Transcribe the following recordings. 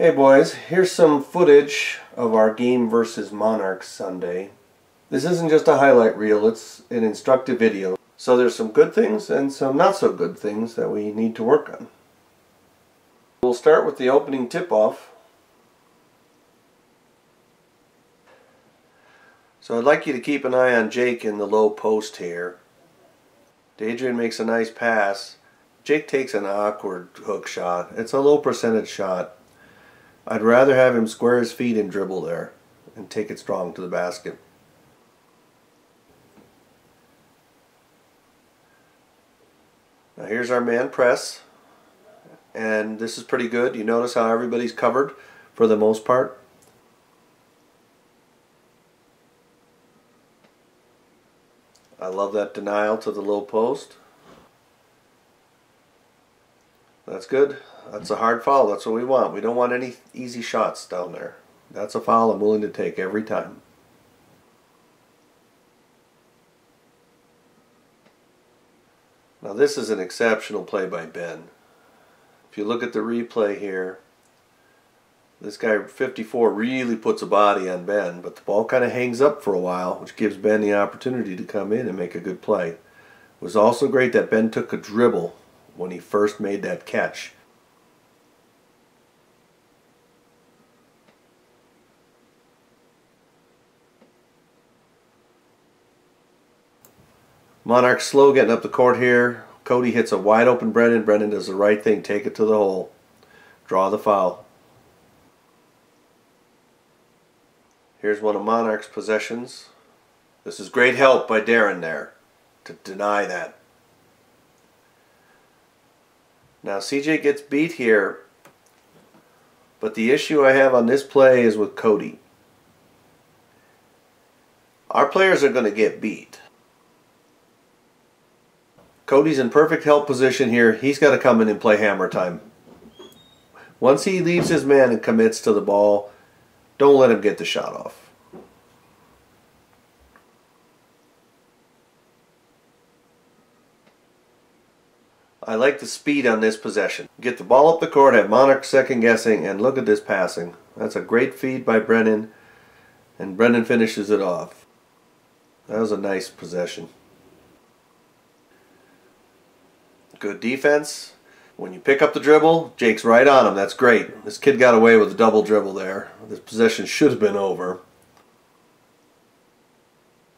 Hey boys, here's some footage of our game versus Monarch Sunday. This isn't just a highlight reel, it's an instructive video. So there's some good things and some not so good things that we need to work on. We'll start with the opening tip-off. So I'd like you to keep an eye on Jake in the low post here. Dadrian makes a nice pass. Jake takes an awkward hook shot. It's a low percentage shot. I'd rather have him square his feet and dribble there and take it strong to the basket. Now here's our man press, and this is pretty good. You notice how everybody's covered for the most part. I love that denial to the low post. That's good. That's a hard foul. That's what we want. We don't want any easy shots down there. That's a foul I'm willing to take every time. Now this is an exceptional play by Ben. If you look at the replay here, this guy 54 really puts a body on Ben, but the ball kind of hangs up for a while, which gives Ben the opportunity to come in and make a good play. It was also great that Ben took a dribble when he first made that catch. Monarch slow getting up the court here. Cody hits a wide open Brennan. Brennan does the right thing. Take it to the hole. Draw the foul. Here's one of Monarch's possessions. This is great help by Darren there to deny that. Now CJ gets beat here, but the issue I have on this play is with Cody. Our players are going to get beat. Cody's in perfect help position here. He's got to come in and play hammer time. Once he leaves his man and commits to the ball, don't let him get the shot off. I like the speed on this possession. Get the ball up the court, have Monarch second guessing, and look at this passing. That's a great feed by Brennan, and Brennan finishes it off. That was a nice possession. Good defense. When you pick up the dribble, Jake's right on him. That's great. This kid got away with a double dribble there. This possession should have been over.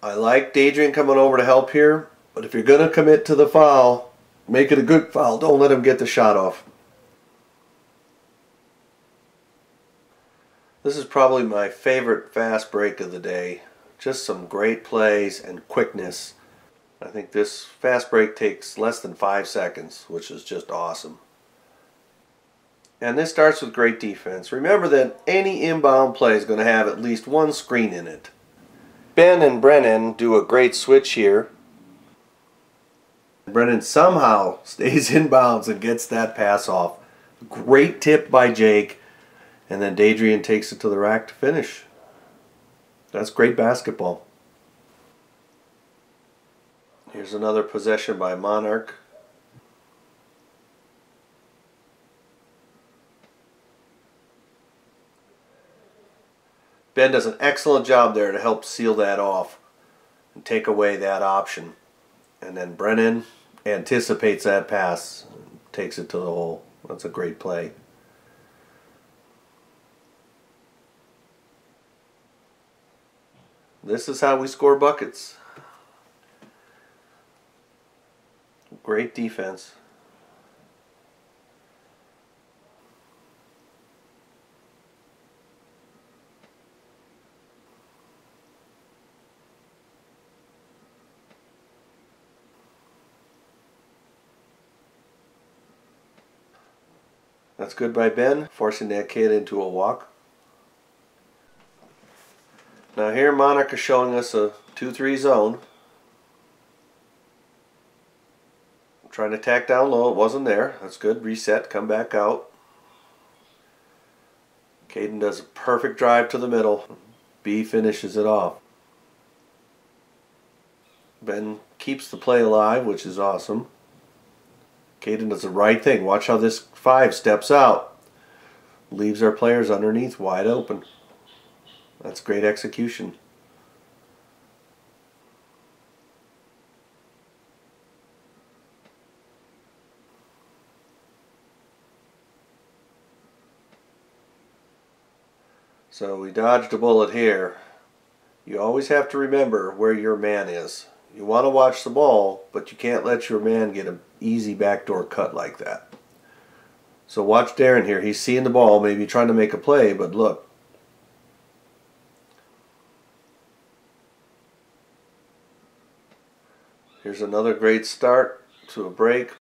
I like Dadrian coming over to help here, but if you're going to commit to the foul, make it a good foul. Don't let him get the shot off. This is probably my favorite fast break of the day. Just some great plays and quickness. I think this fast break takes less than 5 seconds, which is just awesome. And this starts with great defense. Remember that any inbound play is going to have at least one screen in it. Ben and Brennan do a great switch here. Brennan somehow stays inbounds and gets that pass off. Great tip by Jake. And then Dadrian takes it to the rack to finish. That's great basketball. Here's another possession by Monarch. Ben does an excellent job there to help seal that off and take away that option. And then Brennan anticipates that pass, takes it to the hole. That's a great play. This is how we score buckets. Great defense. That's good by Ben, forcing that kid into a walk. Now here Monarch is showing us a 2-3 zone. Trying to tack down low, it wasn't there. That's good. Reset, come back out. Caden does a perfect drive to the middle. B finishes it off. Ben keeps the play alive, which is awesome. Caden does the right thing. Watch how this 5 steps out. leaves our players underneath wide open. That's great execution. So we dodged a bullet here. You always have to remember where your man is. You want to watch the ball, but you can't let your man get an easy backdoor cut like that. So watch Darren here. He's seeing the ball, maybe trying to make a play, but look. Here's another great start to a break.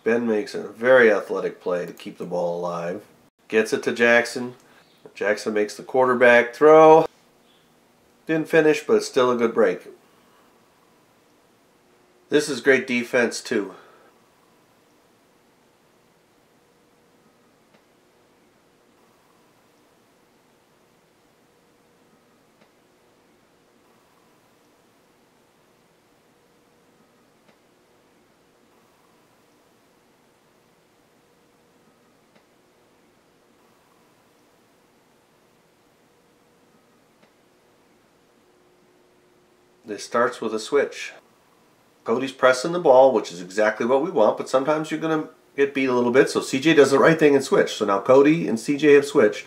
Ben makes a very athletic play to keep the ball alive. Gets it to Jackson. Jackson makes the quarterback throw. Didn't finish, but it's still a good break. This is great defense too. This starts with a switch. Cody's pressing the ball, which is exactly what we want, but sometimes you're going to get beat a little bit, so CJ does the right thing and switch. So now Cody and CJ have switched.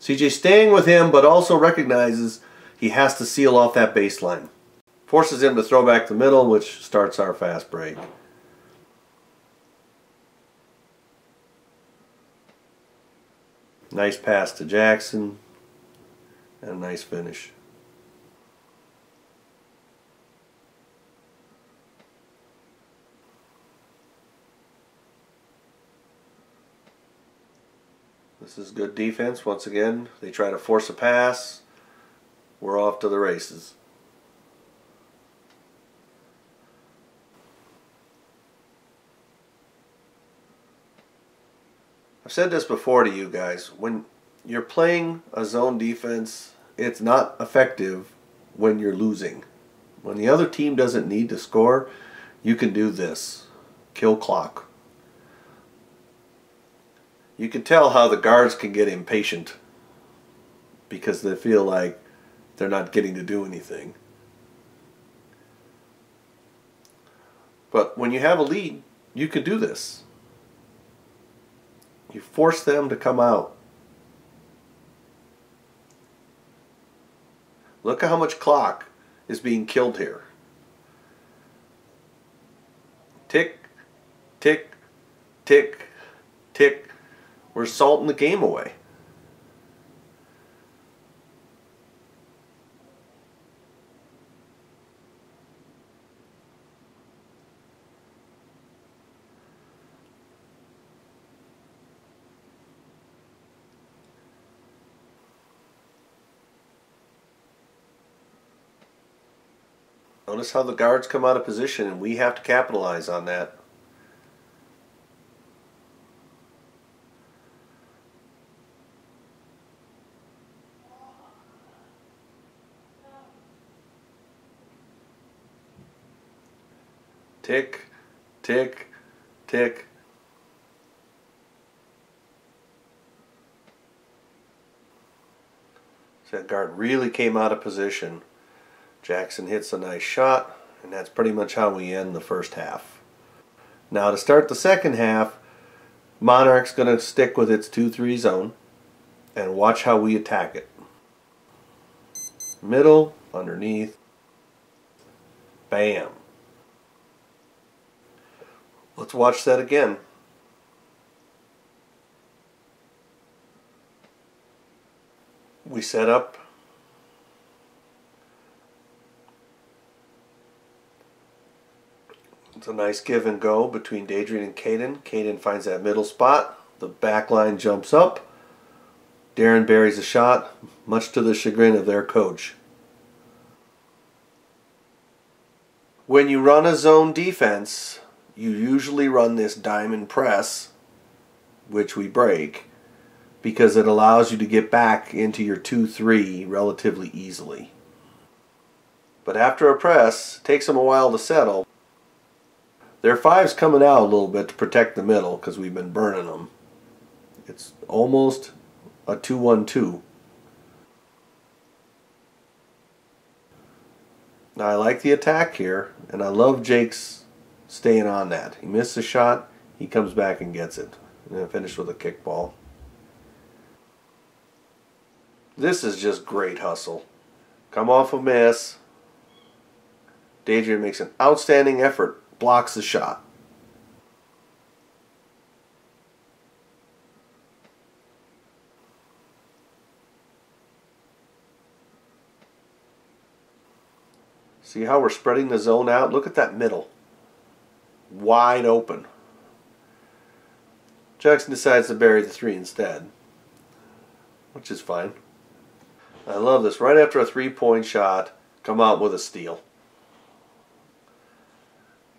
CJ staying with him, but also recognizes he has to seal off that baseline. Forces him to throw back the middle, which starts our fast break. Nice pass to Jackson. And a nice finish. This is good defense. Once again, they try to force a pass. We're off to the races. I've said this before to you guys. When you're playing a zone defense, it's not effective when you're losing. When the other team doesn't need to score, you can do this. Kill clock. You can tell how the guards can get impatient because they feel like they're not getting to do anything. But when you have a lead, you can do this. You force them to come out. Look at how much clock is being killed here. Tick, tick, tick, tick. We're salting the game away. Notice how the guards come out of position and we have to capitalize on that. Tick, tick, tick. So that guard really came out of position. Jackson hits a nice shot, and that's pretty much how we end the first half. Now to start the second half, Monarch's going to stick with its 2-3 zone, and watch how we attack it. Middle, underneath, bam. Let's watch that again. We set up. It's a nice give and go between Dadrian and Caden. Caden finds that middle spot. The back line jumps up. Darren buries a shot, much to the chagrin of their coach. When you run a zone defense, you usually run this diamond press, which we break, because it allows you to get back into your 2-3 relatively easily. But after a press, it takes them a while to settle. Their five's coming out a little bit to protect the middle because we've been burning them. It's almost a 2-1-2. Now I like the attack here, and I love Jake's staying on that. He missed a shot, he comes back and gets it. And then finish with a kickball. This is just great hustle. Come off a miss. Dadrian makes an outstanding effort, blocks the shot. See how we're spreading the zone out? Look at that middle. Wide open. Jackson decides to bury the three instead, which is fine. I love this. Right after a three-point shot, come out with a steal.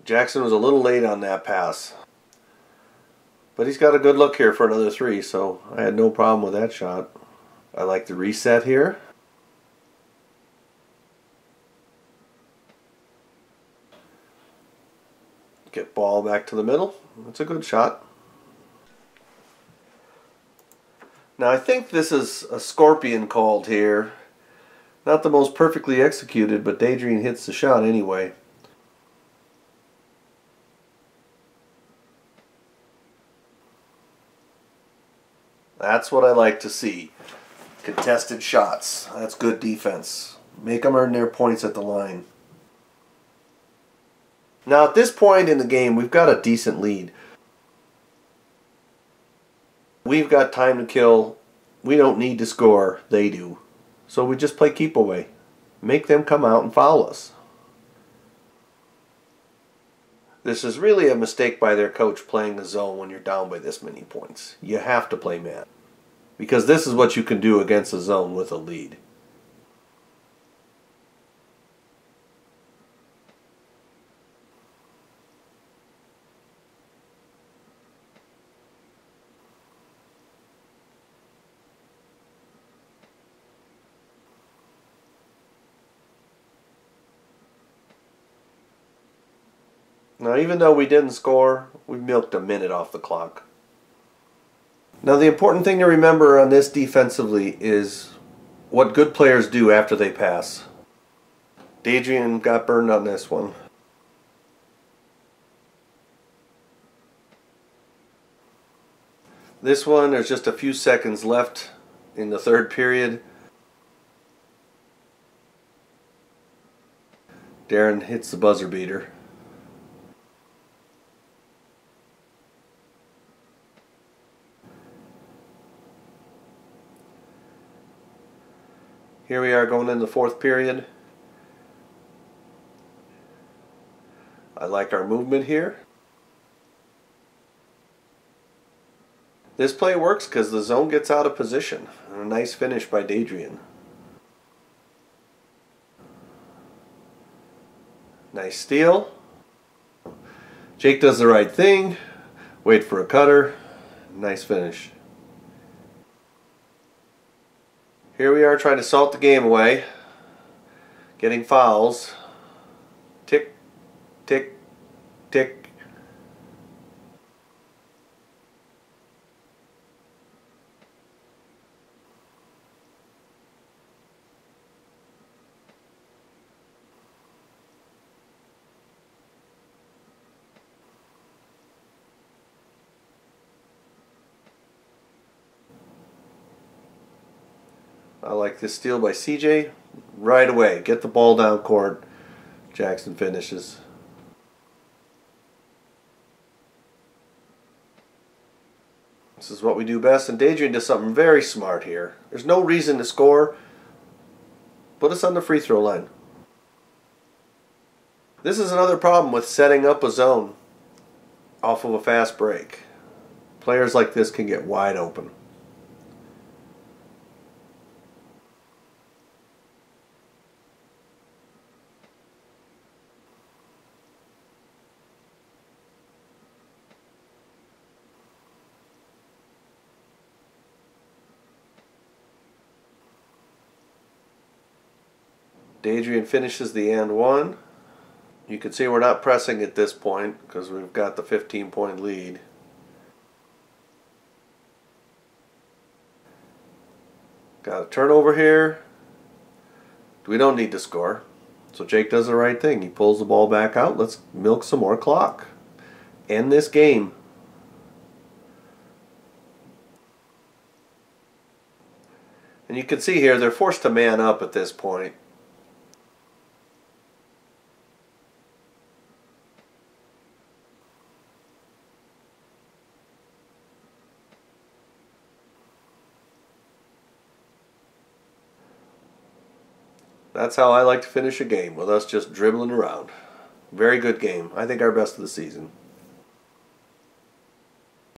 Jackson was a little late on that pass, but he's got a good look here for another three, so I had no problem with that shot. I like the reset here. Get ball back to the middle. That's a good shot. Now I think this is a scorpion called here. Not the most perfectly executed, but Dadrian hits the shot anyway. That's what I like to see. Contested shots. That's good defense. Make them earn their points at the line. Now at this point in the game, we've got a decent lead. We've got time to kill. We don't need to score. They do. So we just play keep away. Make them come out and foul us. This is really a mistake by their coach playing the zone when you're down by this many points. You have to play man. Because this is what you can do against a zone with a lead. Now, even though we didn't score, we milked a minute off the clock. Now, the important thing to remember on this defensively is what good players do after they pass. Dadrian got burned on this one. This one, there's just a few seconds left in the third period. Darren hits the buzzer beater. Here we are going into the fourth period. I like our movement here. This play works because the zone gets out of position. And a nice finish by Dadrian. Nice steal. Jake does the right thing. Wait for a cutter. Nice finish. Here we are trying to salt the game away. Getting fouls. Tick, tick, tick. I like this steal by CJ. Right away. Get the ball down court. Jackson finishes. This is what we do best. And Dadrian does something very smart here. There's no reason to score. Put us on the free throw line. This is another problem with setting up a zone off of a fast break. Players like this can get wide open. Dadrian finishes the and one. You can see we're not pressing at this point because we've got the 15-point lead. Got a turnover here. We don't need to score. So Jake does the right thing. He pulls the ball back out. Let's milk some more clock. End this game. And you can see here they're forced to man up at this point. That's how I like to finish a game, with us just dribbling around. Very good game. I think our best of the season.